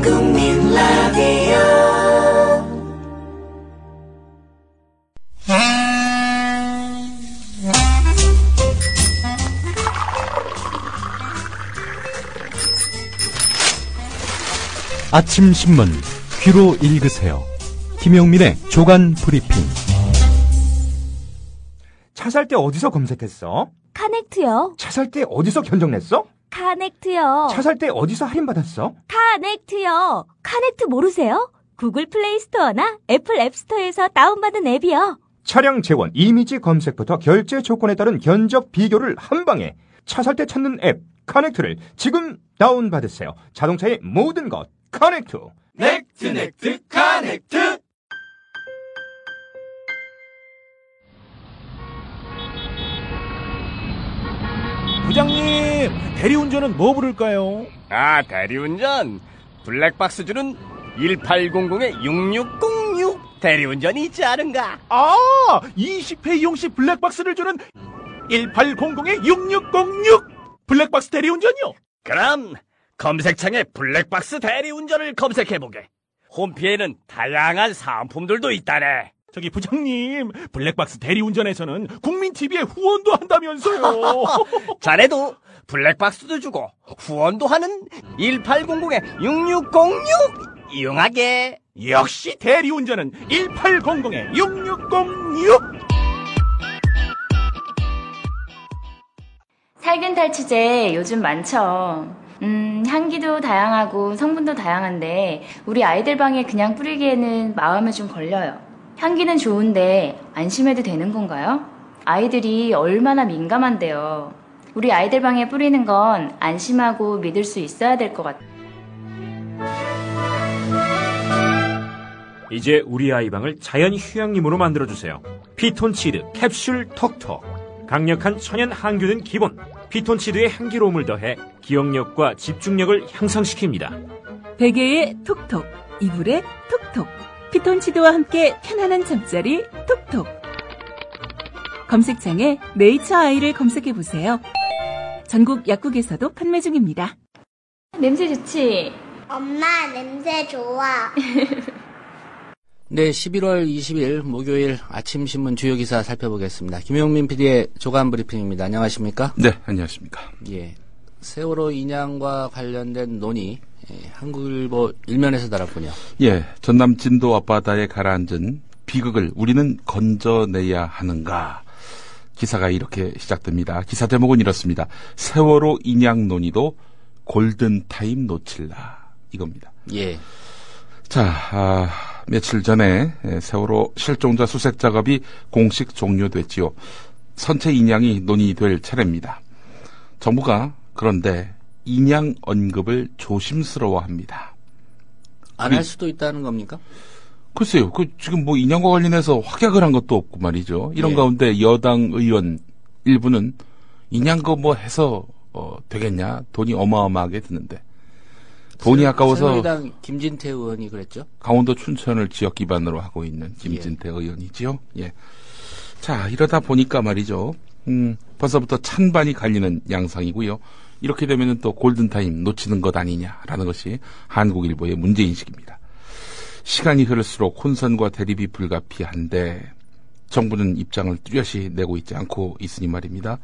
국민 라디오 아침 신문 귀로 읽으세요. 김용민의 조간 브리핑. 차 살 때 어디서 검색했어? 카넥트요. 차 살 때 어디서 견적냈어? 카넥트요. 차 살 때 어디서 할인받았어? 카넥트요. 카넥트 모르세요? 구글 플레이 스토어나 애플 앱스토어에서 다운받은 앱이요. 차량 재원, 이미지 검색부터 결제 조건에 따른 견적 비교를 한 방에 차 살 때 찾는 앱 카넥트를 지금 다운받으세요. 자동차의 모든 것 카넥트. 넥트 카넥트. 부장님, 대리운전은 뭐 부를까요? 아, 대리운전 블랙박스 주는 1800-6606 대리운전이 있지 않은가? 아, 20회 이용시 블랙박스를 주는 1800-6606 블랙박스 대리운전이요? 그럼 검색창에 블랙박스 대리운전을 검색해보게. 홈피에는 다양한 상품들도 있다네. 저기 부장님, 블랙박스 대리운전에서는 국민TV에 후원도 한다면서요. 자네도 블랙박스도 주고 후원도 하는 1800-6606 이용하게. 역시 대리운전은 1800-6606. 살균 탈취제 요즘 많죠. 향기도 다양하고 성분도 다양한데 우리 아이들 방에 그냥 뿌리기에는 마음에 좀 걸려요. 향기는 좋은데 안심해도 되는 건가요? 아이들이 얼마나 민감한데요. 우리 아이들 방에 뿌리는 건 안심하고 믿을 수 있어야 될 것 같아요. 이제 우리 아이 방을 자연 휴양림으로 만들어주세요. 피톤치드 캡슐 톡톡. 강력한 천연 항균은 기본. 피톤치드의 향기로움을 더해 기억력과 집중력을 향상시킵니다. 베개에 톡톡, 이불에 톡톡. 피톤치드와 함께 편안한 잠자리 톡톡. 검색창에 네이처 아이를 검색해보세요. 전국 약국에서도 판매 중입니다. 냄새 좋지? 엄마, 냄새 좋아. 네, 11월 20일 목요일 아침 신문 주요 기사 살펴보겠습니다. 김용민 PD의 조간 브리핑입니다. 안녕하십니까? 네, 안녕하십니까? 예. 세월호 인양과 관련된 논의, 한국일보 일면에서 달았군요. 예, 전남 진도 앞바다에 가라앉은 비극을 우리는 건져내야 하는가? 기사가 이렇게 시작됩니다. 기사 제목은 이렇습니다. 세월호 인양 논의도 골든타임 놓칠라. 이겁니다. 예. 자, 며칠 전에 세월호 실종자 수색 작업이 공식 종료됐지요. 선체 인양이 논의될 차례입니다. 정부가 그런데 인양 언급을 조심스러워합니다. 안 할 수도 있다는 겁니까? 글쎄요. 지금 뭐 인양과 관련해서 확약을 한 것도 없고 말이죠. 이런 가운데 여당 의원 일부는 인양 거 뭐 해서 되겠냐? 돈이 어마어마하게 드는데. 돈이 아까워서 새누리당 김진태 의원이 그랬죠. 강원도 춘천을 지역 기반으로 하고 있는 김진태 의원이지요. 예. 자, 이러다 보니까 말이죠. 벌써부터 찬반이 갈리는 양상이고요. 이렇게 되면은 또 골든타임 놓치는 것 아니냐라는 것이 한국일보의 문제인식입니다. 시간이 흐를수록 혼선과 대립이 불가피한데 정부는 입장을 뚜렷이 내고 있지 않고 있으니 말입니다.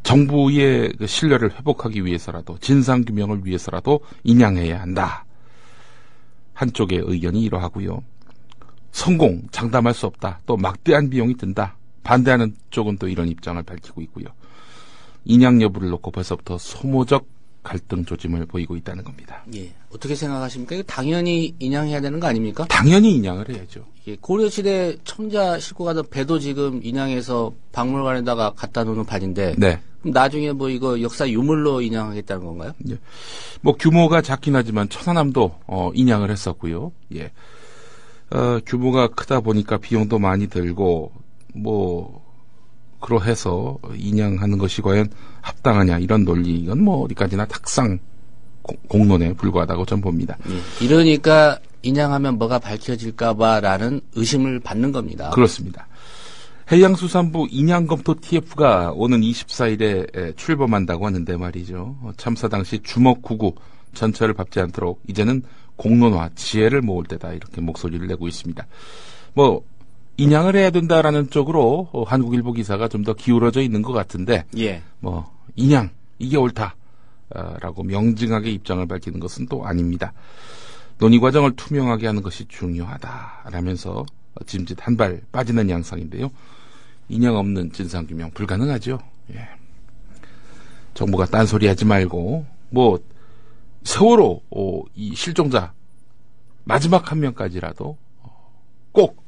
정부의 그 신뢰를 회복하기 위해서라도 진상규명을 위해서라도 인양해야 한다. 한쪽의 의견이 이러하고요. 성공 장담할 수 없다. 또 막대한 비용이 든다. 반대하는 쪽은 또 이런 입장을 밝히고 있고요. 인양 여부를 놓고 벌써부터 소모적 갈등 조짐을 보이고 있다는 겁니다. 예. 어떻게 생각하십니까? 이거 당연히 인양해야 되는 거 아닙니까? 당연히 인양을 해야죠. 예. 고려시대 청자 싣고 가던 배도 지금 인양해서 박물관에다가 갖다 놓는 판인데. 네. 그럼 나중에 뭐 이거 역사 유물로 인양하겠다는 건가요? 예. 뭐 규모가 작긴 하지만 천안함도 인양을 했었고요. 예. 규모가 크다 보니까 비용도 많이 들고 뭐 그러해서 인양하는 것이 과연 합당하냐 이런 논리 이건 뭐 어디까지나 탁상 공론에 불과하다고 전 봅니다. 예. 이러니까 인양하면 뭐가 밝혀질까봐라는 의심을 받는 겁니다. 그렇습니다. 해양수산부 인양검토 TF가 오는 24일에 출범한다고 하는데 말이죠. 참사 당시 주먹구구 전철을 밟지 않도록 이제는 공론화, 지혜를 모을 때다 이렇게 목소리를 내고 있습니다. 뭐 인양을 해야 된다라는 쪽으로 한국일보 기사가 좀 더 기울어져 있는 것 같은데 예. 뭐 인양 이게 옳다라고 명징하게 입장을 밝히는 것은 또 아닙니다. 논의 과정을 투명하게 하는 것이 중요하다라면서 짐짓 한 발 빠지는 양상인데요. 인양 없는 진상규명 불가능하죠. 예. 정부가 딴소리하지 말고 뭐 세월호 이 실종자 마지막 한 명까지라도 꼭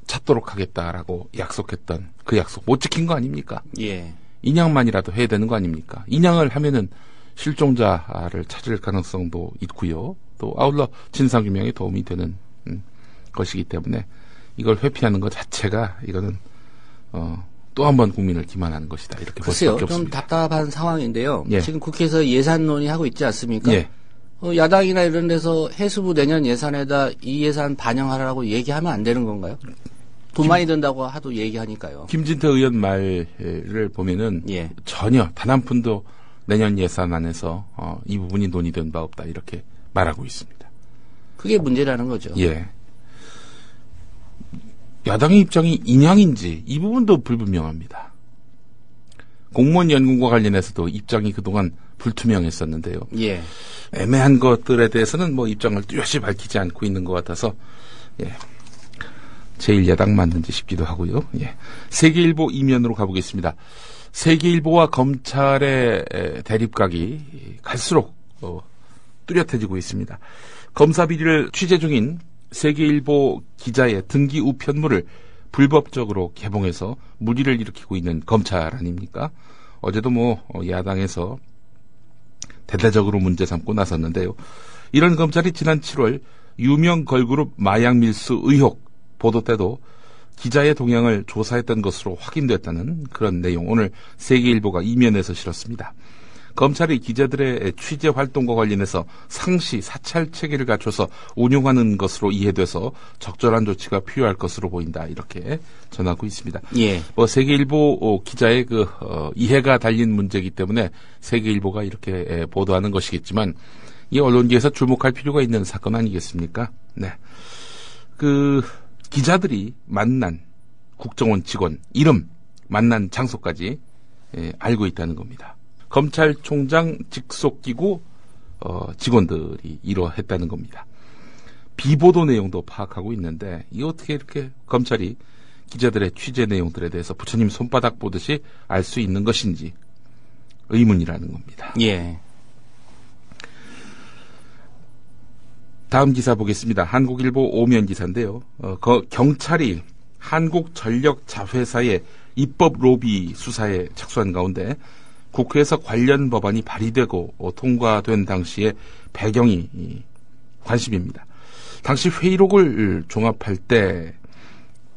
찾도록 하겠다라고 약속했던 그 약속 못 지킨 거 아닙니까? 예. 인양만이라도 해야 되는 거 아닙니까? 인양을 하면은 실종자를 찾을 가능성도 있고요. 또 아울러 진상규명에 도움이 되는 것이기 때문에 이걸 회피하는 것 자체가 이거는 또 한 번 국민을 기만하는 것이다. 이렇게 볼 수밖에 없습니다. 좀 답답한 상황인데요. 예. 지금 국회에서 예산 논의하고 있지 않습니까? 예. 야당이나 이런 데서 해수부 내년 예산에다 이 예산 반영하라고 얘기하면 안 되는 건가요? 돈 많이 든다고 하도 얘기하니까요. 김진태 의원 말을 보면은 예. 전혀 단 한 푼도 내년 예산안에서 이 부분이 논의된 바 없다 이렇게 말하고 있습니다. 그게 문제라는 거죠. 예. 야당의 입장이 인양인지 이 부분도 불분명합니다. 공무원 연금과 관련해서도 입장이 그동안 불투명했었는데요. 예. 애매한 것들에 대해서는 뭐 입장을 뚜렷이 밝히지 않고 있는 것 같아서 예. 제1야당 맞는지 싶기도 하고요. 예. 세계일보 이면으로 가보겠습니다. 세계일보와 검찰의 대립각이 갈수록 뚜렷해지고 있습니다. 검사 비리를 취재 중인 세계일보 기자의 등기 우편물을 불법적으로 개봉해서 물의를 일으키고 있는 검찰 아닙니까? 어제도 뭐 야당에서 대대적으로 문제 삼고 나섰는데요. 이런 검찰이 지난 7월 유명 걸그룹 마약 밀수 의혹 보도 때도 기자의 동향을 조사했던 것으로 확인됐다는 그런 내용 오늘 세계일보가 이면에서 실었습니다. 검찰이 기자들의 취재 활동과 관련해서 상시 사찰 체계를 갖춰서 운용하는 것으로 이해돼서 적절한 조치가 필요할 것으로 보인다 이렇게 전하고 있습니다. 예. 뭐 세계일보 기자의 이해가 달린 문제이기 때문에 세계일보가 이렇게 보도하는 것이겠지만 이 언론계에서 주목할 필요가 있는 사건 아니겠습니까? 네. 기자들이 만난 국정원 직원 이름, 만난 장소까지 알고 있다는 겁니다. 검찰총장 직속기구 직원들이 이러했다는 겁니다. 비보도 내용도 파악하고 있는데 이 어떻게 이렇게 검찰이 기자들의 취재 내용들에 대해서 부처님 손바닥 보듯이 알 수 있는 것인지 의문이라는 겁니다. 예. 다음 기사 보겠습니다. 한국일보 오면 기사인데요. 경찰이 한국전력자회사의 입법 로비 수사에 착수한 가운데 국회에서 관련 법안이 발의되고 통과된 당시의 배경이 관심입니다. 당시 회의록을 종합할 때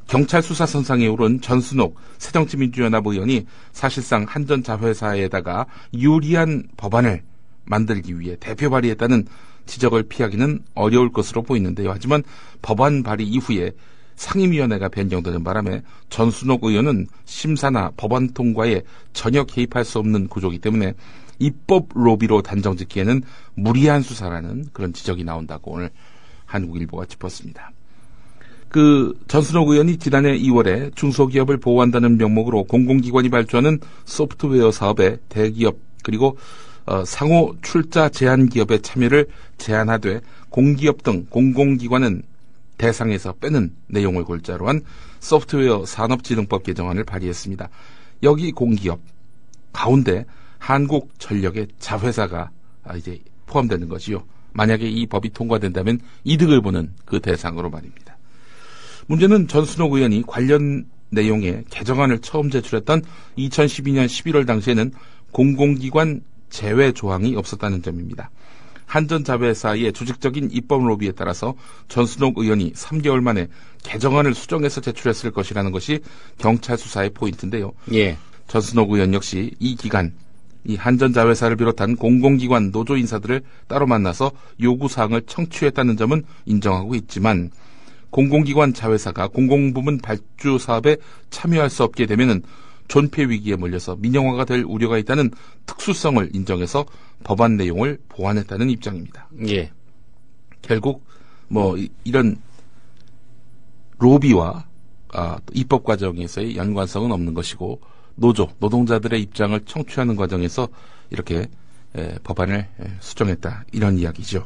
경찰 수사선상에 오른 전순옥 새정치민주연합 의원이 사실상 한전자회사에다가 유리한 법안을 만들기 위해 대표 발의했다는 지적을 피하기는 어려울 것으로 보이는데요. 하지만 법안 발의 이후에 상임위원회가 변경되는 바람에 전순옥 의원은 심사나 법안 통과에 전혀 개입할 수 없는 구조이기 때문에 입법 로비로 단정짓기에는 무리한 수사라는 그런 지적이 나온다고 오늘 한국일보가 짚었습니다. 전순옥 의원이 지난해 2월에 중소기업을 보호한다는 명목으로 공공기관이 발주하는 소프트웨어 사업에 대기업 그리고 상호 출자 제한 기업의 참여를 제한하되 공기업 등 공공기관은 대상에서 빼는 내용을 골자로 한 소프트웨어 산업진흥법 개정안을 발의했습니다. 여기 공기업 가운데 한국전력의 자회사가 이제 포함되는 거지요. 만약에 이 법이 통과된다면 이득을 보는 그 대상으로 말입니다. 문제는 전순옥 의원이 관련 내용의 개정안을 처음 제출했던 2012년 11월 당시에는 공공기관 제외 조항이 없었다는 점입니다. 한전자회사의 조직적인 입법 로비에 따라서 전순옥 의원이 3개월 만에 개정안을 수정해서 제출했을 것이라는 것이 경찰 수사의 포인트인데요. 예. 전순옥 의원 역시 이 기간 이 한전자회사를 비롯한 공공기관 노조 인사들을 따로 만나서 요구사항을 청취했다는 점은 인정하고 있지만 공공기관 자회사가 공공부문 발주 사업에 참여할 수 없게 되면은 존폐 위기에 몰려서 민영화가 될 우려가 있다는 특수성을 인정해서 법안 내용을 보완했다는 입장입니다. 예. 결국 이런 로비와 입법 과정에서의 연관성은 없는 것이고 노동자들의 입장을 청취하는 과정에서 이렇게 법안을 수정했다 이런 이야기죠.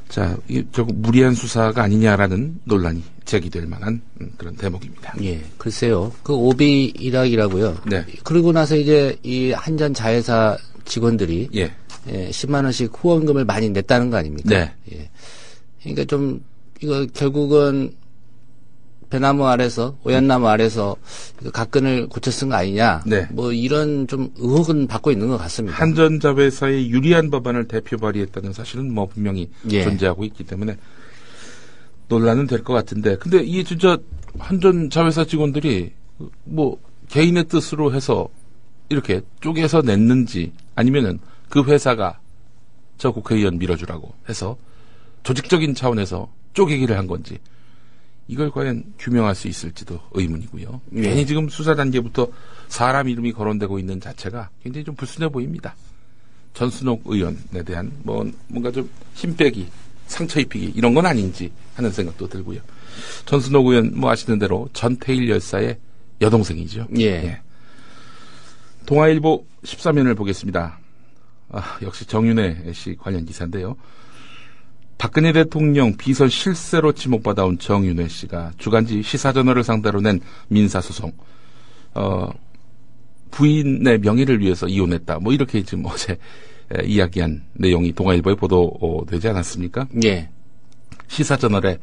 자, 결국 무리한 수사가 아니냐라는 논란이 제기될 만한 그런 대목입니다. 예, 글쎄요. 그 오비 일학이라고요. 네. 그러고 나서 이제 이 한전 자회사 직원들이 10만 원씩 후원금을 많이 냈다는 거 아닙니까? 네. 예. 그러니까 좀 이거 결국은 배나무 아래서 오얏나무 아래서 각근을 고쳐 쓴 거 아니냐. 네. 이런 좀 의혹은 받고 있는 것 같습니다. 한전자회사의 유리한 법안을 대표 발의했다는 사실은 분명히 존재하고 있기 때문에 논란은 될 것 같은데, 근데 이게 진짜 한전자회사 직원들이 개인의 뜻으로 해서 이렇게 쪼개서 냈는지 아니면은 그 회사가 저 국회의원 밀어주라고 해서 조직적인 차원에서 쪼개기를 한 건지 이걸 과연 규명할 수 있을지도 의문이고요. 괜히 지금 수사 단계부터 사람 이름이 거론되고 있는 자체가 굉장히 좀 불순해 보입니다. 전순옥 의원에 대한 뭔가 좀 힘빼기, 상처 입히기 이런 건 아닌지 하는 생각도 들고요. 전순옥 의원 아시는 대로 전태일 열사의 여동생이죠. 예. 동아일보 13면을 보겠습니다. 역시 정윤회 씨 관련 기사인데요. 박근혜 대통령 비선 실세로 지목받아온 정윤회 씨가 주간지 시사저널을 상대로 낸 민사소송, 부인의 명예를 위해서 이혼했다. 이렇게 지금 어제 이야기한 내용이 동아일보에 보도되지 않았습니까? 예. 시사저널에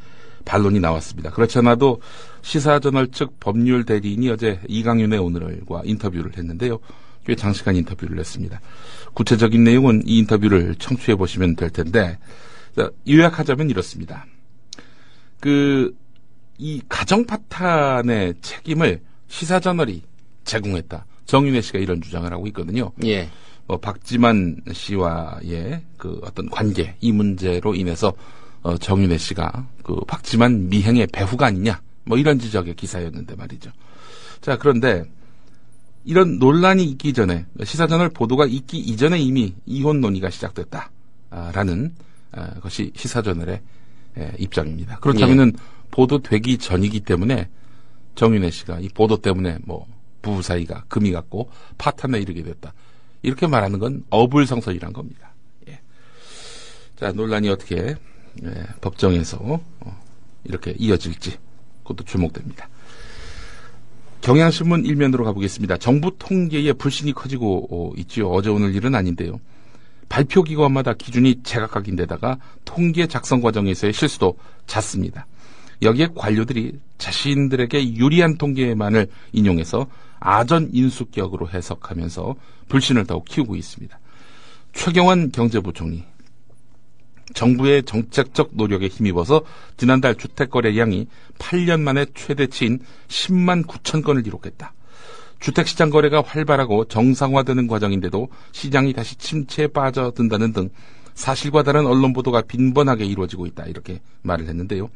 반론이 나왔습니다. 그렇지 않아도 시사저널 측 법률 대리인이 어제 이강윤의 오늘과 인터뷰를 했는데요. 꽤 장시간 인터뷰를 했습니다. 구체적인 내용은 이 인터뷰를 청취해 보시면 될 텐데, 요약하자면 이렇습니다. 이 가정 파탄의 책임을 시사저널이 제공했다. 정윤회 씨가 이런 주장을 하고 있거든요. 예. 박지만 씨와의 어떤 관계, 이 문제로 인해서 정윤회 씨가 박지만 미행의 배후가 아니냐, 이런 지적의 기사였는데 말이죠. 자, 그런데 이런 논란이 있기 전에, 시사저널 보도가 있기 이전에 이미 이혼 논의가 시작됐다라는 것이 시사저널의 입장입니다. 그렇다면은 보도되기 전이기 때문에 정윤회 씨가 이 보도 때문에 부부 사이가 금이 갔고 파탄에 이르게 됐다. 이렇게 말하는 건 어불성설이란 겁니다. 예. 자, 논란이 어떻게 법정에서 이렇게 이어질지 그것도 주목됩니다. 경향신문 일면으로 가보겠습니다. 정부 통계에 불신이 커지고 있죠. 어제 오늘 일은 아닌데요. 발표기관마다 기준이 제각각인데다가 통계 작성 과정에서의 실수도 잦습니다. 여기에 관료들이 자신들에게 유리한 통계만을 인용해서 아전인수격으로 해석하면서 불신을 더욱 키우고 있습니다. 최경환 경제부총리, 정부의 정책적 노력에 힘입어서 지난달 주택거래량이 8년 만에 최대치인 10만 9천 건을 기록했다. 주택시장 거래가 활발하고 정상화되는 과정인데도 시장이 다시 침체에 빠져든다는 등 사실과 다른 언론 보도가 빈번하게 이루어지고 있다. 이렇게 말을 했는데요.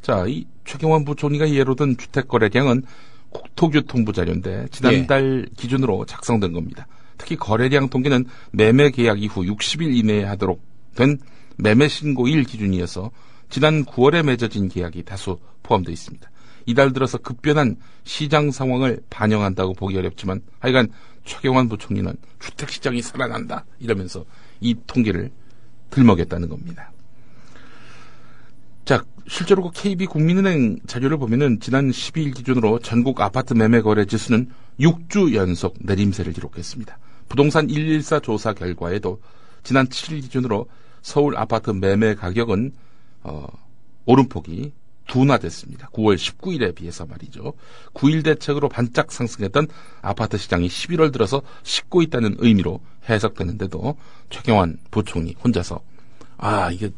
자, 이 최경환 부총리가 예로 든 주택거래량은 국토교통부 자료인데 지난달 기준으로 작성된 겁니다. 특히 거래량 통계는 매매 계약 이후 60일 이내에 하도록 된 매매 신고일 기준이어서 지난 9월에 맺어진 계약이 다수 포함되어 있습니다. 이달 들어서 급변한 시장 상황을 반영한다고 보기 어렵지만 하여간 최경환 부총리는 주택시장이 살아난다 이러면서 이 통계를 들먹였다는 겁니다. 자, 실제로 그 KB국민은행 자료를 보면은 지난 12일 기준으로 전국 아파트 매매 거래 지수는 6주 연속 내림세를 기록했습니다. 부동산 114 조사 결과에도 지난 7일 기준으로 서울 아파트 매매 가격은 오름폭이 둔화됐습니다. 9월 19일에 비해서 말이죠. 9일 대책으로 반짝 상승했던 아파트 시장이 11월 들어서 식고 있다는 의미로 해석되는데도 최경환 부총리 혼자서 이게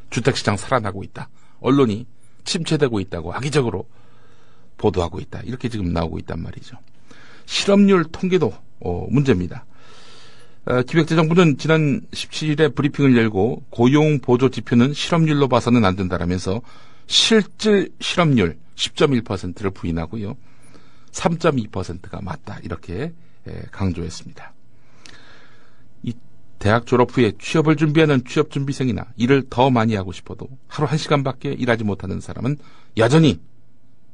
주택시장 살아나고 있다. 언론이 침체되고 있다고 악의적으로 보도하고 있다. 이렇게 지금 나오고 있단 말이죠. 실업률 통계도 문제입니다. 기획재정부는 지난 17일에 브리핑을 열고 고용보조 지표는 실업률로 봐서는 안 된다라면서 실질 실업률 10.1%를 부인하고요. 3.2%가 맞다. 이렇게 강조했습니다. 이 대학 졸업 후에 취업을 준비하는 취업준비생이나 일을 더 많이 하고 싶어도 하루 1시간밖에 일하지 못하는 사람은 여전히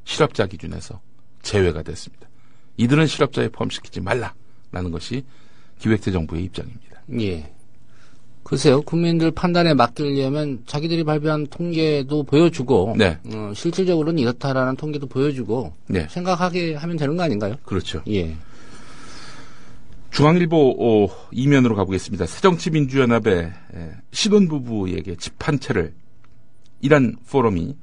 실업자 기준에서 제외가 됐습니다. 이들은 실업자에 포함시키지 말라라는 것이 기획재정부의 입장입니다. 예. 글쎄요, 국민들 판단에 맡기려면 자기들이 발표한 통계도 보여주고, 네. 실질적으로는 이렇다라는 통계도 보여주고, 네. 생각하게 하면 되는 거 아닌가요? 그렇죠. 예. 중앙일보 이면으로 가보겠습니다. 새정치민주연합의 신혼부부에게 집 한 채를 이란 포럼이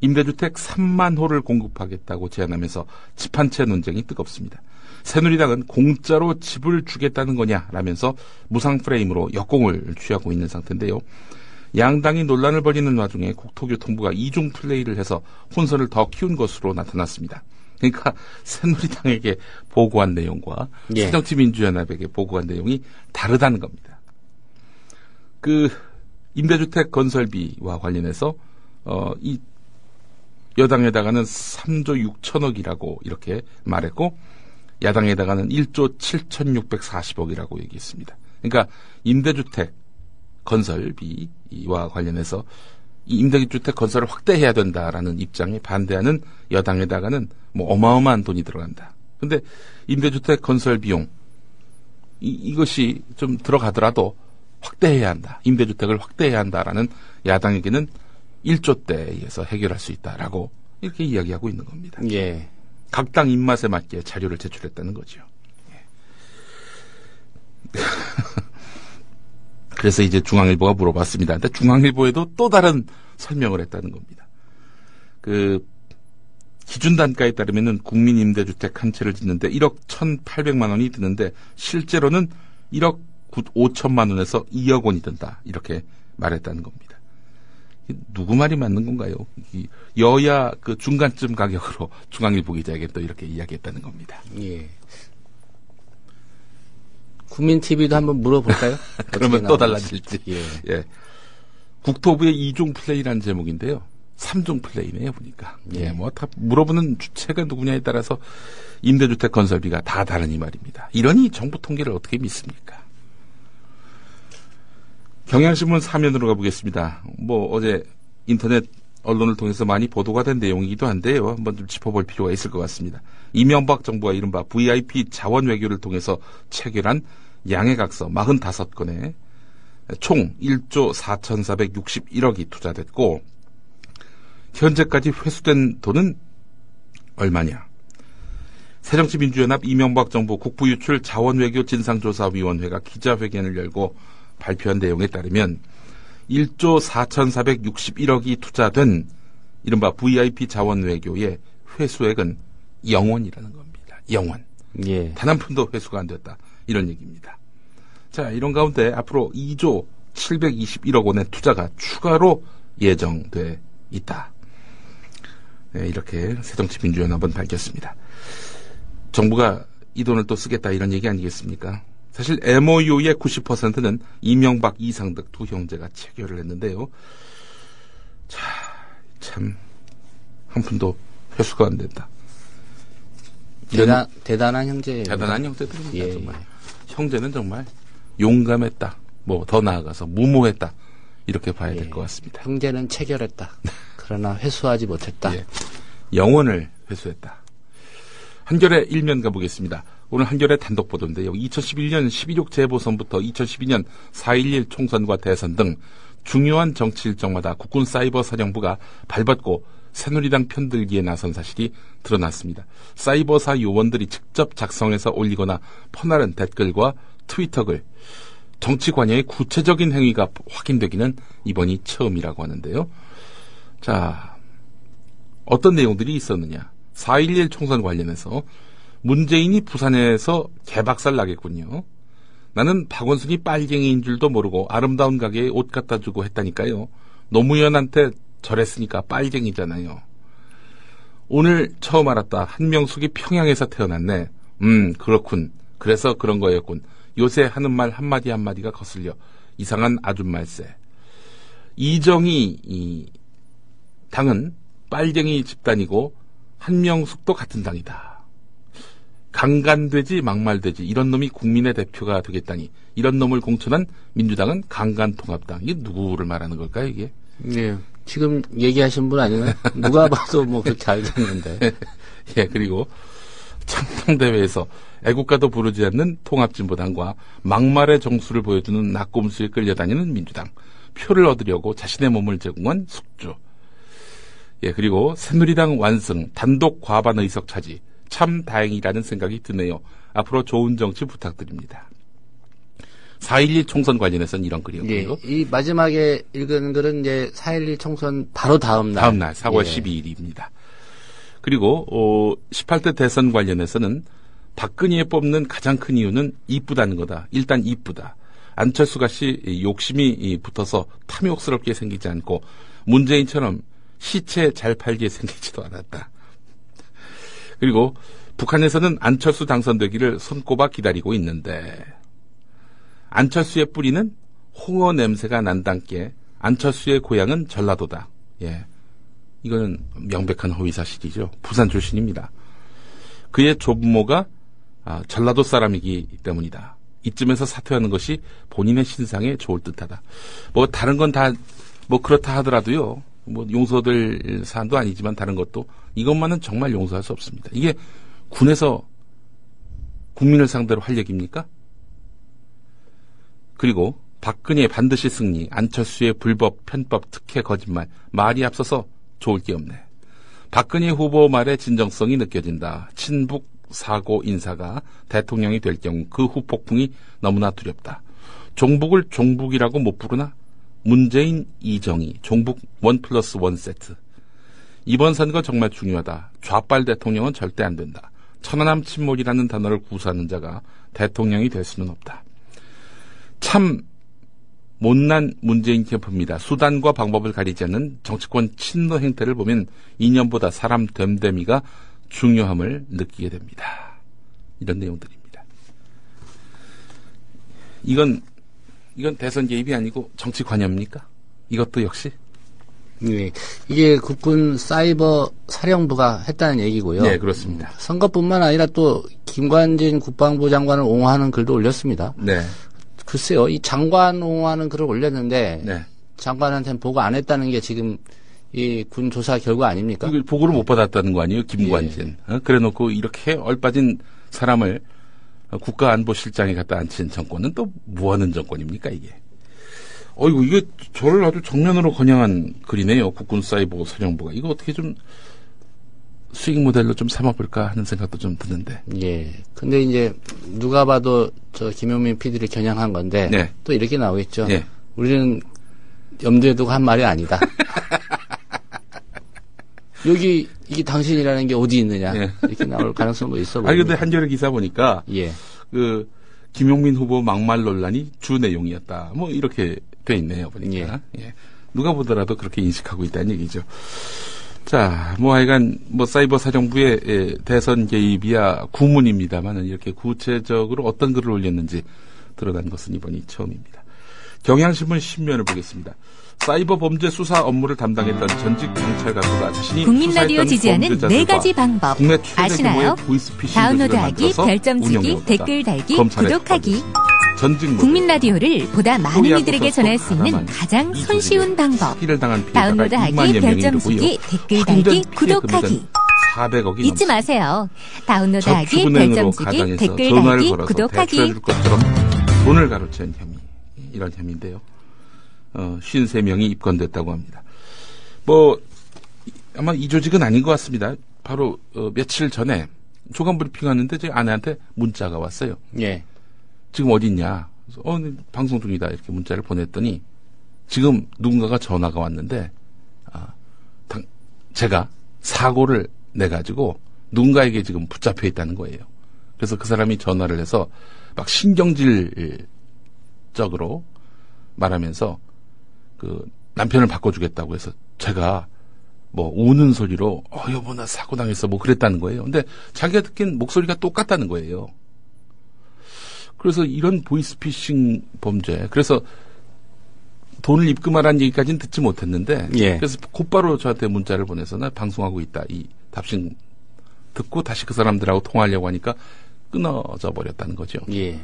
임대주택 3만 호를 공급하겠다고 제안하면서 집 한 채 논쟁이 뜨겁습니다. 새누리당은 공짜로 집을 주겠다는 거냐라면서 무상 프레임으로 역공을 취하고 있는 상태인데요. 양당이 논란을 벌이는 와중에 국토교통부가 이중 플레이를 해서 혼선을 더 키운 것으로 나타났습니다. 그러니까 새누리당에게 보고한 내용과 새정치민주연합에게 보고한 내용이 다르다는 겁니다. 임대주택 건설비와 관련해서 이 여당에다가는 3조 6천억이라고 이렇게 말했고 야당에다가는 1조 7,640억이라고 얘기했습니다. 그러니까 임대주택 건설비와 관련해서 이 임대주택 건설을 확대해야 된다라는 입장에 반대하는 여당에다가는 뭐 어마어마한 돈이 들어간다. 근데 임대주택 건설 비용 이것이 좀 들어가더라도 확대해야 한다. 임대주택을 확대해야 한다라는 야당에게는 1조대에서 해결할 수 있다라고 이렇게 이야기하고 있는 겁니다. 예. 각 당 입맛에 맞게 자료를 제출했다는 거죠. 예. 그래서 이제 중앙일보가 물어봤습니다. 근데 중앙일보에도 또 다른 설명을 했다는 겁니다. 기준 단가에 따르면은 국민임대주택 한 채를 짓는데 1억 1,800만 원이 드는데 실제로는 1억 5천만 원에서 2억 원이 든다. 이렇게 말했다는 겁니다. 누구 말이 맞는 건가요? 여야 중간쯤 가격으로 중앙일보 기자에게 또 이렇게 이야기했다는 겁니다. 예. 국민TV도 한번 물어볼까요? 그러면 또 달라질지. 예. 국토부의 이중 플레이라는 제목인데요. 3종 플레이네요, 보니까. 예, 다 물어보는 주체가 누구냐에 따라서 임대주택 건설비가 다 다르니 말입니다. 이러니 정부 통계를 어떻게 믿습니까? 경향신문 사면으로 가보겠습니다. 어제 인터넷 언론을 통해서 많이 보도가 된 내용이기도 한데요. 한번 좀 짚어볼 필요가 있을 것 같습니다. 이명박 정부가 이른바 VIP 자원 외교를 통해서 체결한 양해각서 45건에 총 1조 4,461억이 투자됐고 현재까지 회수된 돈은 얼마냐? 새정치민주연합 이명박 정부 국부유출 자원외교 진상조사위원회가 기자회견을 열고 발표한 내용에 따르면 1조 4,461억이 투자된 이른바 VIP 자원외교의 회수액은 0원이라는 겁니다. 0원. 예. 단 한 푼도 회수가 안 됐다. 이런 얘기입니다. 자, 이런 가운데 앞으로 2조 721억 원의 투자가 추가로 예정돼 있다. 네, 이렇게 새정치민주연합은 밝혔습니다. 정부가 이 돈을 또 쓰겠다 이런 얘기 아니겠습니까? 사실 MOU의 90%는 이명박, 이상득 두 형제가 체결을 했는데요. 자, 참 한 푼도 회수가 안 된다. 대단한 형제예요. 대단한 형제들입니다. 예, 정말. 형제는 정말 용감했다. 더 나아가서 무모했다. 이렇게 봐야 될 것 같습니다. 형제는 체결했다. 그러나 회수하지 못했다. 예. 영원을 회수했다. 한겨레 일면 가보겠습니다. 오늘 한겨레 단독 보도인데요. 2011년 12.6 재보선부터 2012년 4.11 총선과 대선 등 중요한 정치 일정마다 국군 사이버 사령부가 발벗고 새누리당 편들기에 나선 사실이 드러났습니다. 사이버사 요원들이 직접 작성해서 올리거나 퍼나른 댓글과 트위터글, 정치 관여의 구체적인 행위가 확인되기는 이번이 처음이라고 하는데요. 자, 어떤 내용들이 있었느냐. 4.11 총선 관련해서 문재인이 부산에서 개박살 나겠군요. 나는 박원순이 빨갱이인 줄도 모르고 아름다운 가게에 옷 갖다 주고 했다니까요. 노무현한테 저랬으니까 빨갱이잖아요. 오늘 처음 알았다. 한명숙이 평양에서 태어났네. 그렇군. 그래서 그런 거였군. 요새 하는 말 한마디 한마디가 거슬려. 이상한 아줌말세. 이정희 당은 빨갱이 집단이고 한명숙도 같은 당이다. 강간돼지 막말돼지 이런 놈이 국민의 대표가 되겠다니 이런 놈을 공천한 민주당은 강간통합당. 이게 누구를 말하는 걸까요 이게? 예, 지금 얘기하신 분 아니나요? 누가 봐도 뭐 그렇게 알겠는데. 예, 그리고 창당대회에서 애국가도 부르지 않는 통합진보당과 막말의 정수를 보여주는 낙곰수에 끌려다니는 민주당. 표를 얻으려고 자신의 몸을 제공한 숙주. 예, 그리고 새누리당 완승, 단독 과반 의석 차지. 참 다행이라는 생각이 드네요. 앞으로 좋은 정치 부탁드립니다. 4.12 총선 관련해서는 이런 글이었고요. 예, 이 마지막에 읽은 글은 이제 4.12 총선 바로 다음 날. 4월 12일입니다. 그리고 18대 대선 관련해서는 박근혜에 뽑는 가장 큰 이유는 이쁘다는 거다. 일단 이쁘다. 안철수가 욕심이 붙어서 탐욕스럽게 생기지 않고 문재인처럼 시체 잘 팔게 생기지도 않았다. 그리고 북한에서는 안철수 당선되기를 손꼽아 기다리고 있는데 안철수의 뿌리는 홍어 냄새가 난단께 안철수의 고향은 전라도다. 예, 이거는 명백한 허위사실이죠. 부산 출신입니다. 그의 조부모가 전라도 사람이기 때문이다. 이쯤에서 사퇴하는 것이 본인의 신상에 좋을 듯하다. 뭐 다른 건 다 뭐 그렇다 하더라도요. 뭐 용서될 사안도 아니지만 다른 것도 이것만은 정말 용서할 수 없습니다. 이게 군에서 국민을 상대로 할 얘기입니까? 그리고 박근혜 반드시 승리, 안철수의 불법, 편법, 특혜, 거짓말, 말이 앞서서 좋을 게 없네. 박근혜 후보 말에 진정성이 느껴진다. 친북 사고 인사가 대통령이 될 경우 그 후폭풍이 너무나 두렵다. 종북을 종북이라고 못 부르나? 문재인, 이정희, 종북 1+1 세트. 이번 선거 정말 중요하다. 좌빨 대통령은 절대 안 된다. 천안함 침몰이라는 단어를 구사하는 자가 대통령이 될 수는 없다. 참 못난 문재인 캠프입니다. 수단과 방법을 가리지 않는 정치권 친노 행태를 보면 이념보다 사람 됨됨이가 중요함을 느끼게 됩니다. 이런 내용들입니다. 이건 대선 개입이 아니고 정치 관여입니까? 이것도 역시? 네, 이게 국군 사이버 사령부가 했다는 얘기고요. 네, 그렇습니다. 선거뿐만 아니라 또 김관진 국방부 장관을 옹호하는 글도 올렸습니다. 네. 글쎄요, 이 장관 옹호하는 글을 올렸는데 네. 장관한테는 보고 안 했다는 게 지금 이 군 조사 결과 아닙니까? 이걸 보고를 못 받았다는 거 아니에요, 김관진. 예. 그래놓고 이렇게 얼빠진 사람을 국가안보실장에 갖다 앉힌 정권은 또 뭐하는 정권입니까, 이게? 어이구, 이게 저를 아주 정면으로 겨냥한 글이네요, 국군 사이버 사령부가. 이거 어떻게 좀 수익 모델로 좀 삼아볼까 하는 생각도 좀 드는데. 예. 근데 이제 누가 봐도 저 김용민 PD를 겨냥한 건데 네. 또 이렇게 나오겠죠. 네. 우리는 염두에 두고 한 말이 아니다. 여기 이게 당신이라는 게 어디 있느냐 네. 이렇게 나올 가능성도 있어 보입니다. 아니 근데 한겨레 기사 보니까 예. 그 김용민 후보 막말 논란이 주 내용이었다. 뭐 이렇게 돼 있네요 보니까. 예. 누가 보더라도 그렇게 인식하고 있다는 얘기죠. 자, 뭐 하여간 뭐 사이버 사령부의 대선 개입이야 구문입니다만은 이렇게 구체적으로 어떤 글을 올렸는지 드러난 것은 이번이 처음입니다. 경향신문 신면을 보겠습니다. 사이버 범죄 수사 업무를 담당했던 전직 경찰 간부가 자신이 국민 라디오 지지하는 4가지 방법 아시나요? 다운로드하기, 별점 주기, 댓글 달기, 구독하기. 국민 라디오를 보다 많은 이들에게 전할 수 있는 가장 손쉬운 방법. 다운로드하기, 별점 주기, 댓글 달기, 구독하기. 400억이 잊지 마세요. 다운로드하기, 별점 주기, 댓글 달기, 구독하기. 것처럼 돈을 가로챈 혐의. 이런 혐의인데요. 53명이 입건됐다고 합니다. 뭐 아마 이 조직은 아닌 것 같습니다. 바로 며칠 전에 조간 브리핑 하는데 제 아내한테 문자가 왔어요. 예. 지금 어디 있냐? 방송 중이다. 이렇게 문자를 보냈더니 지금 누군가가 전화가 왔는데 제가 사고를 내가지고 누군가에게 지금 붙잡혀 있다는 거예요. 그래서 그 사람이 전화를 해서 막 신경질적으로 말하면서 그 남편을 바꿔주겠다고 해서 제가 뭐 우는 소리로 여보 나 사고 당했어 뭐 그랬다는 거예요. 근데 자기가 듣기엔 목소리가 똑같다는 거예요. 그래서 이런 보이스피싱 범죄. 그래서 돈을 입금하라는 얘기까지는 듣지 못했는데 예. 그래서 곧바로 저한테 문자를 보내서 나 방송하고 있다. 이 답신 듣고 다시 그 사람들하고 통화하려고 하니까 끊어져 버렸다는 거죠. 예.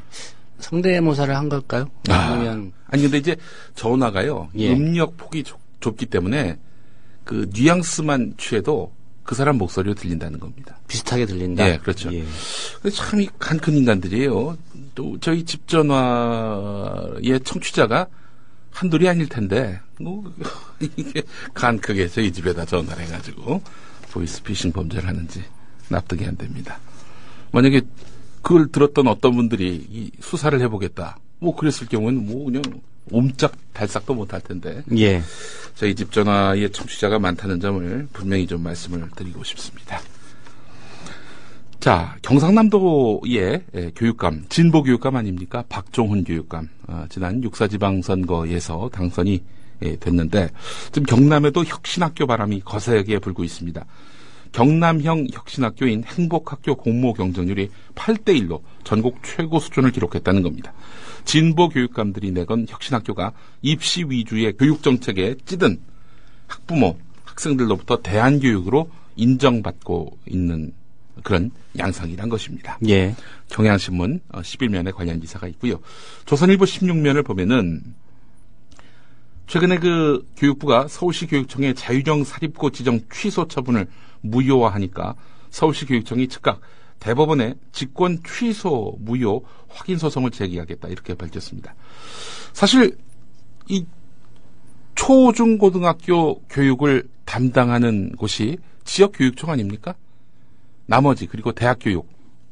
성대모사를 한 걸까요? 아니 근데 이제 전화가요. 예. 음력 폭이 좁기 때문에 그 뉘앙스만 취해도 그 사람 목소리로 들린다는 겁니다. 비슷하게 들린다. 네, 그렇죠. 예. 참 이 간 큰 인간들이에요. 또 저희 집 전화의 청취자가 한둘이 아닐 텐데 이게 간 크게 저희 집에다 전화를 해가지고 보이스피싱 범죄를 하는지 납득이 안 됩니다. 만약에 그걸 들었던 어떤 분들이 이 수사를 해보겠다. 뭐 그랬을 경우에는 뭐 그냥 옴짝달싹도 못할 텐데. 예. 저희 집 전화의 청취자가 많다는 점을 분명히 좀 말씀을 드리고 싶습니다. 자, 경상남도의 교육감, 진보 교육감 아닙니까? 박종훈 교육감. 지난 6.4 지방선거에서 당선이 됐는데 지금 경남에도 혁신학교 바람이 거세게 불고 있습니다. 경남형 혁신학교인 행복학교 공모 경쟁률이 8대1로 전국 최고 수준을 기록했다는 겁니다. 진보 교육감들이 내건 혁신학교가 입시 위주의 교육정책에 찌든 학부모, 학생들로부터 대안교육으로 인정받고 있는 그런 양상이란 것입니다. 예. 경향신문 11면에 관련 기사가 있고요. 조선일보 16면을 보면은 최근에 그 교육부가 서울시 교육청의 자유형 사립고 지정 취소 처분을 무효화하니까 서울시 교육청이 즉각 대법원에 직권 취소 무효 확인 소송을 제기하겠다 이렇게 밝혔습니다. 사실 이 초중고등학교 교육을 담당하는 곳이 지역교육청 아닙니까? 나머지 그리고 대학교육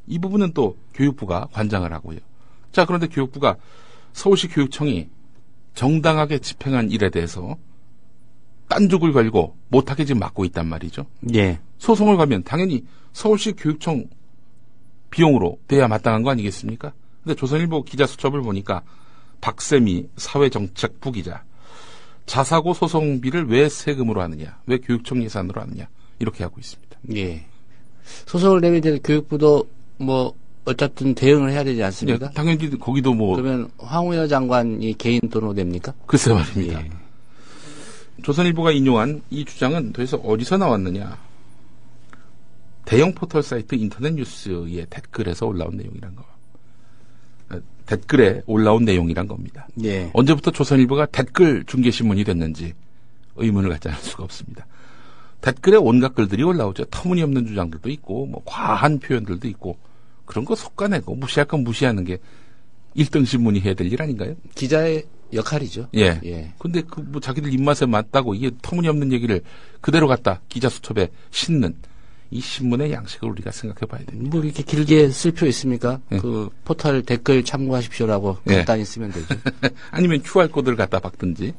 이 부분은 또 교육부가 관장을 하고요. 자, 그런데 교육부가 서울시 교육청이 정당하게 집행한 일에 대해서 딴죽을 걸고 못하게 지금 막고 있단 말이죠. 예. 소송을 가면 당연히 서울시 교육청 비용으로 돼야 마땅한 거 아니겠습니까? 근데 조선일보 기자 수첩을 보니까 박세미 사회정책부 기자 자사고 소송비를 왜 세금으로 하느냐, 왜 교육청 예산으로 하느냐 이렇게 하고 있습니다. 예. 소송을 내면 이제 교육부도 뭐 어쨌든 대응을 해야 되지 않습니까? 예, 당연히 거기도 뭐 그러면 황우여 장관이 개인 돈으로 냅니까? 글쎄 말입니다. 예. 조선일보가 인용한 이 주장은 도대체 어디서 나왔느냐? 대형 포털 사이트 인터넷 뉴스의 댓글에서 올라온 내용이란 거. 댓글에 올라온 내용이란 겁니다. 예. 언제부터 조선일보가 댓글 중계신문이 됐는지 의문을 갖지 않을 수가 없습니다. 댓글에 온갖 글들이 올라오죠. 터무니없는 주장들도 있고 뭐 과한 표현들도 있고 그런 거 속아내고 무시할 건 무시하는 게 1등 신문이 해야 될 일 아닌가요? 기자의 역할이죠. 예. 예. 근데 그 뭐 자기들 입맛에 맞다고 이게 터무니없는 얘기를 그대로 갖다 기자 수첩에 싣는 이 신문의 양식을 우리가 생각해 봐야 됩니다. 뭐 이렇게 길게 쓸 필요 있습니까? 예. 그 포털 댓글 참고하십시오라고 예. 간단히 쓰면 되죠. 아니면 QR코드를 갖다 박든지.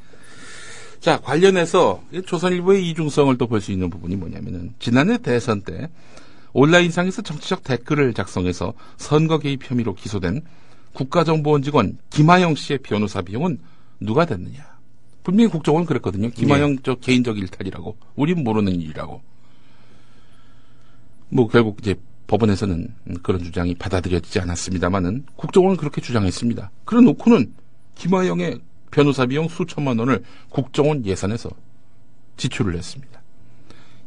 자, 관련해서 조선일보의 이중성을 또 볼 수 있는 부분이 뭐냐면은 지난해 대선 때 온라인상에서 정치적 댓글을 작성해서 선거 개입 혐의로 기소된 국가정보원 직원 김하영 씨의 변호사 비용은 누가 됐느냐. 분명히 국정원은 그랬거든요. 김하영 저 개인적 일탈이라고. 우린 모르는 일이라고. 뭐 결국 이제 법원에서는 그런 주장이 받아들여지지 않았습니다만은 국정원은 그렇게 주장했습니다. 그래 놓고는 김하영의 변호사 비용 수천만 원을 국정원 예산에서 지출을 했습니다.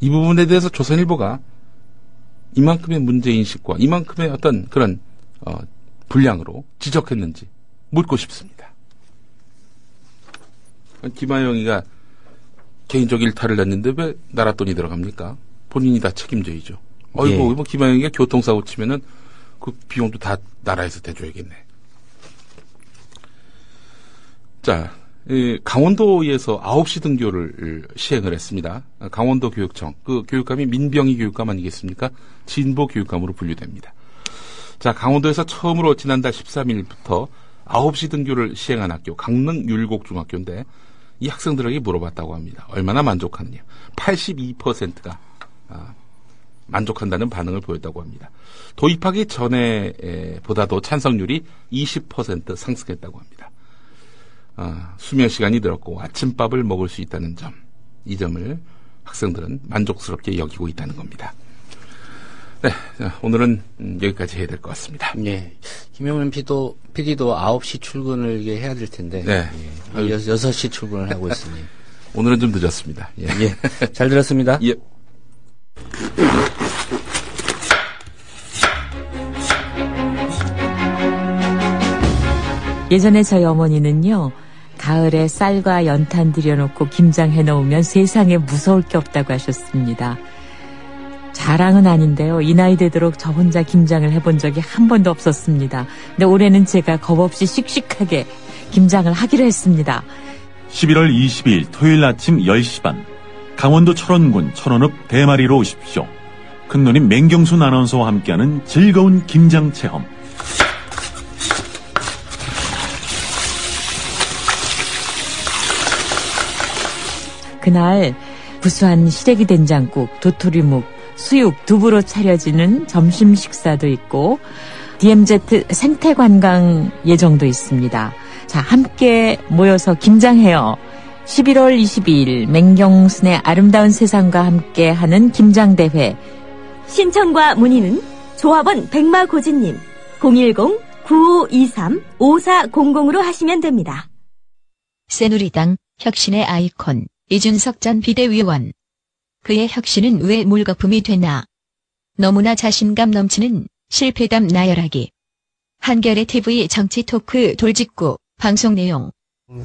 이 부분에 대해서 조선일보가 이만큼의 문제인식과 이만큼의 어떤 그런 분량으로 지적했는지 묻고 싶습니다. 김하영이가 개인적 일탈을 했는데 왜 나라 돈이 들어갑니까? 본인이 다 책임져야죠. 어이구, 뭐 김하영이가 교통사고 치면은 그 비용도 다 나라에서 대줘야겠네. 자, 강원도에서 9시 등교를 시행을 했습니다. 강원도 교육청, 그 교육감이 민병희 교육감 아니겠습니까? 진보 교육감으로 분류됩니다. 자, 강원도에서 처음으로 지난달 13일부터 9시 등교를 시행한 학교, 강릉 율곡중학교인데 이 학생들에게 물어봤다고 합니다. 얼마나 만족하느냐. 82%가 만족한다는 반응을 보였다고 합니다. 도입하기 전에 보다도 찬성률이 20% 상승했다고 합니다. 수면 시간이 늘었고 아침밥을 먹을 수 있다는 점, 이 점을 학생들은 만족스럽게 여기고 있다는 겁니다. 네, 오늘은 여기까지 해야 될 것 같습니다. 네, 김용민 PD도 9시 출근을 이게 해야 될 텐데, 네, 6시 출근을 하고 있으니 오늘은 좀 늦었습니다. 예, 잘 들었습니다. 예. 예전에 저희 어머니는요, 가을에 쌀과 연탄 들여놓고 김장해 놓으면 세상에 무서울 게 없다고 하셨습니다. 자랑은 아닌데요. 이 나이 되도록 저 혼자 김장을 해본 적이 한 번도 없었습니다. 근데 올해는 제가 겁없이 씩씩하게 김장을 하기로 했습니다. 11월 22일 토요일 아침 10시 반 강원도 철원군 철원읍 대마리로 오십시오. 큰누님 맹경순 아나운서와 함께하는 즐거운 김장 체험. 그날 구수한 시래기 된장국, 도토리묵, 수육, 두부로 차려지는 점심 식사도 있고 DMZ 생태관광 예정도 있습니다. 자, 함께 모여서 김장해요. 11월 22일 맹경순의 아름다운 세상과 함께하는 김장대회. 신청과 문의는 조합원 백마고진님 010-9523-5400으로 하시면 됩니다. 새누리당 혁신의 아이콘 이준석 전 비대위원. 그의 혁신은 왜 물거품이 되나? 너무나 자신감 넘치는 실패담 나열하기. 한겨레 TV 정치 토크 돌직구 방송 내용.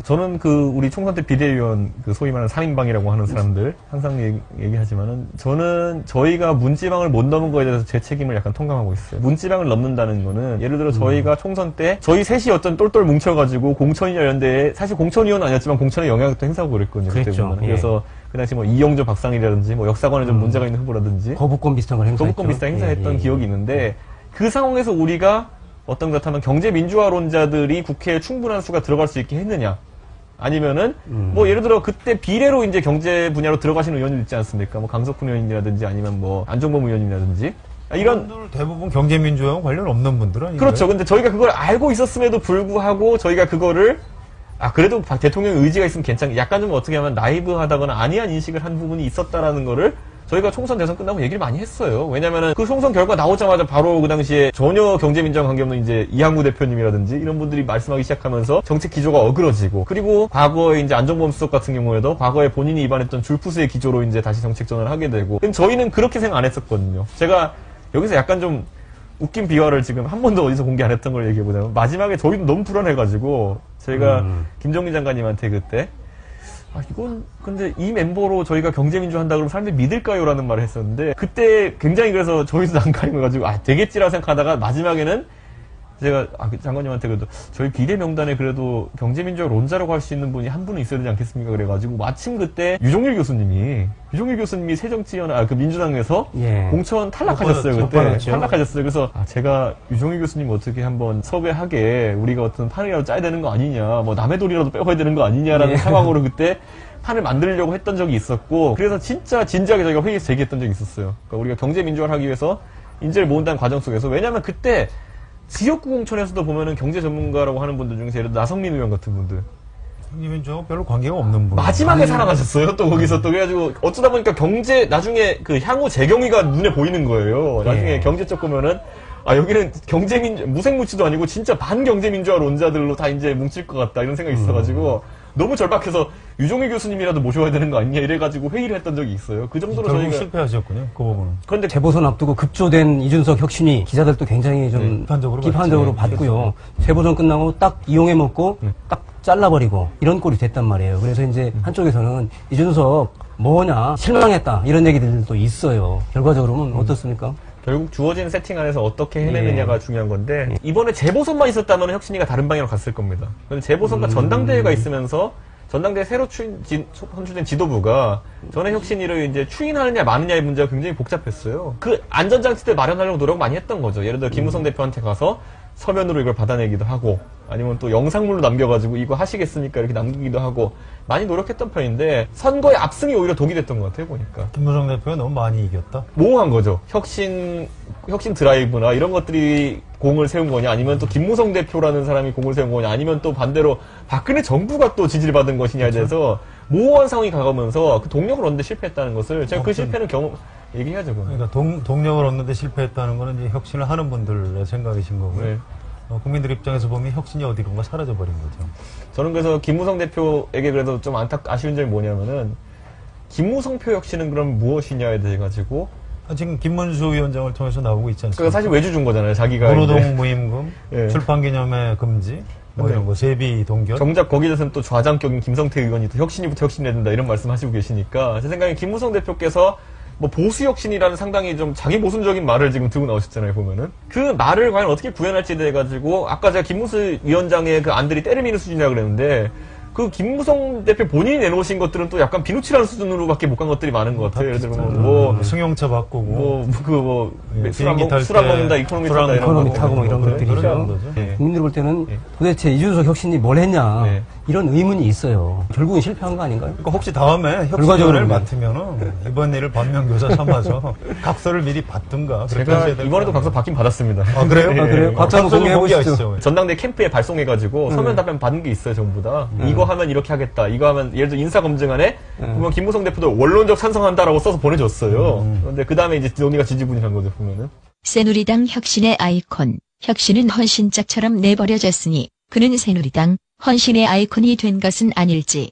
저는 우리 총선 때 비대위원 소위 말하는 3인방이라고 하는 사람들 항상 얘기하지만은 저는 저희가 문지방을 못 넘은 거에 대해서 제 책임을 약간 통감하고 있어요. 문지방을 넘는다는 거는 예를 들어 저희가 총선 때 저희 셋이 어떤 똘똘 뭉쳐가지고 공천위원 연대에 사실 공천위원은 아니었지만 공천의 영향력도 행사하고 그랬거든요. 그랬죠. 그때 그래서 그 당시 이영조 박상일이라든지 역사관에 좀 문제가 있는 후보라든지 거부권 비슷한 걸 행사했죠. 거부권 비슷한 행사했던 기억이 있는데 그 상황에서 우리가 어떤 것 같으면 경제 민주화론자들이 국회에 충분한 수가 들어갈 수 있게 했느냐? 아니면은 예를 들어 그때 비례로 이제 경제 분야로 들어가시는 의원님 있지 않습니까? 강석훈 의원이라든지 아니면 안종범 의원님이라든지 이런 대부분 경제 민주화와 관련 없는 분들은 아닌가요? 그렇죠. 근데 저희가 그걸 알고 있었음에도 불구하고 저희가 그거를 그래도 대통령 의지가 있으면 괜찮. 약간 좀 어떻게 하면 나이브하다거나 아니한 인식을 한 부분이 있었다라는 거를. 저희가 총선 대선 끝나고 얘기를 많이 했어요. 왜냐면은 그 총선 결과 나오자마자 바로 그 당시에 전혀 경제민주화 관계없는 이제 이항구 대표님이라든지 이런 분들이 말씀하기 시작하면서 정책 기조가 어그러지고 그리고 과거에 이제 안종범 수석 같은 경우에도 과거에 본인이 입안했던 줄푸스의 기조로 이제 다시 정책 전환을 하게 되고 저희는 그렇게 생각 안 했었거든요. 제가 여기서 약간 좀 웃긴 비화를 지금 한 번도 어디서 공개 안 했던 걸 얘기해보자면 마지막에 저희도 너무 불안해가지고 제가 김정민 장관님한테 그때 이건 근데 이 멤버로 저희가 경제민주화 한다 그러면 사람들이 믿을까요? 라는 말을 했었는데 그때 굉장히 그래서 저희도 난감해가지고 되겠지라 생각하다가 마지막에는 제가 장관님한테 그래도 저희 비례 명단에 그래도 경제민주화 론자라고 할 수 있는 분이 한 분은 있어야 되지 않겠습니까? 그래가지고 마침 그때 유종일 교수님이 새정치연 민주당에서 공천 탈락하셨어요. 그때 탈락하셨어요. 그래서 제가 유종일 교수님 어떻게 한번 섭외하게 우리가 어떤 판이라도 짜야 되는 거 아니냐, 남의 돈이라도 빼와야 되는 거 아니냐라는 상황으로 그때 판을 만들려고 했던 적이 있었고 그래서 진짜 진지하게 저희가 회의에서 제기했던 적이 있었어요. 그러니까 우리가 경제민주화를 하기 위해서 인재를 모은다는 과정 속에서 왜냐하면 그때 지역구 공천에서도 보면은 경제 전문가라고 하는 분들 중에서 예를 들어 나성민 의원 같은 분들. 경제민주하고 별로 관계가 없는 분. 마지막에 살아가셨어요. 또 거기서 또 그래가지고 어쩌다 보니까 나중에 향후 재경위가 눈에 보이는 거예요. 나중에 경제 쪽 보면은 여기는 무생무치도 아니고 진짜 반경제민주화론자들로 다 이제 뭉칠 것 같다 이런 생각이 있어가지고 너무 절박해서 유종일 교수님이라도 모셔야 되는 거 아니냐 이래가지고 회의를 했던 적이 있어요. 그 정도로 저희가 실패하셨군요. 그 부분은. 그런데 재보선 앞두고 급조된 이준석 혁신이 기자들도 굉장히 좀 비판적으로 봤고요. 재보선 끝나고 딱 이용해 먹고 딱 잘라버리고 이런 꼴이 됐단 말이에요. 그래서 이제 한쪽에서는 이준석 뭐냐 실망했다 이런 얘기들도 있어요. 결과적으로는 어떻습니까? 결국 주어진 세팅 안에서 어떻게 해내느냐가 중요한 건데 이번에 재보선만 있었다면 혁신이가 다른 방향으로 갔을 겁니다. 그런데 재보선과 전당대회가 있으면서 전당대회 새로 선출된 지도부가 전에 혁신이를 이제 추인하느냐 마느냐의 문제가 굉장히 복잡했어요. 그 안전장치들 마련하려고 노력 많이 했던 거죠. 예를 들어 김무성 대표한테 가서 서면으로 이걸 받아내기도 하고 아니면 또 영상물로 남겨가지고 이거 하시겠습니까 이렇게 남기기도 하고 많이 노력했던 편인데 선거의 압승이 오히려 독이 됐던 것 같아요 보니까. 김무성 대표가 너무 많이 이겼다? 모호한 거죠. 혁신 드라이브나 이런 것들이 공을 세운 거냐 아니면 또 김무성 대표라는 사람이 공을 세운 거냐 아니면 또 반대로 박근혜 정부가 또 지지를 받은 것이냐에 대해서 모호한 상황이 가가면서 그 동력을 얻는데 실패했다는 것을 제가 그 실패는 얘기해야죠. 그러니까 동력을 얻는데 실패했다는 거는 이제 혁신을 하는 분들의 생각이신 거고요. 네. 국민들 입장에서 보면 혁신이 어디론가 사라져버린 거죠. 저는 그래서 김무성 대표에게 그래도 좀 아쉬운 점이 뭐냐면은 김무성표 혁신은 그럼 무엇이냐에 대해 가지고 지금 김문수 위원장을 통해서 나오고 있지 않습니까? 그러니까 사실 외주 준 거잖아요. 자기가 노노동 무임금, 출판기념회 금지, 뭐 이런 거 세비 동결. 정작 거기에서는 또 좌장격인 김성태 의원이 또 혁신이부터 혁신해야 된다 이런 말씀하시고 계시니까 제 생각엔 김무성 대표께서 뭐 보수 혁신이라는 상당히 좀 자기 모순적인 말을 지금 들고 나오셨잖아요, 보면은. 그 말을 과연 어떻게 구현할지에 대해 가지고 아까 제가 김무수 위원장의 그 안들이 때려미는 수준이라고 그랬는데 그 김무성 대표 본인이 내놓으신 것들은 또 약간 비누칠하는 수준으로밖에 못 간 것들이 많은 것 같아요. 예를 들면 뭐 승용차 바꾸고 술 안 먹는다 이코노미 탄다 이코노미 타고 뭐 이런 것들이죠. 국민들 볼 때는 도대체 이준석 혁신이 뭘 했냐 이런 의문이 있어요. 결국은 실패한 거 아닌가요? 그러니까 혹시 다음에 혁신을 맡으면은 이번 일을 반면교사 삼아서 각서를 미리 받든가. 제가 이번에도 각서 받긴 받았습니다. 아 그래요? 그래요? 각서 한번 공개해보시죠. 전당대 캠프에 발송해가지고 서면 답변 받은 게 있어요, 전부 다. 이거 하면 이렇게 하겠다. 이거 하면 예를 들어 인사검증안에 보면 김무성 대표도 원론적 찬성한다라고 써서 보내줬어요. 그런데 그 다음에 이제 논의가 지지부진한 거죠, 보면은. 새누리당 혁신의 아이콘, 혁신은 헌신짝처럼 내버려졌으니 그는 새누리당 헌신의 아이콘이 된 것은 아닐지.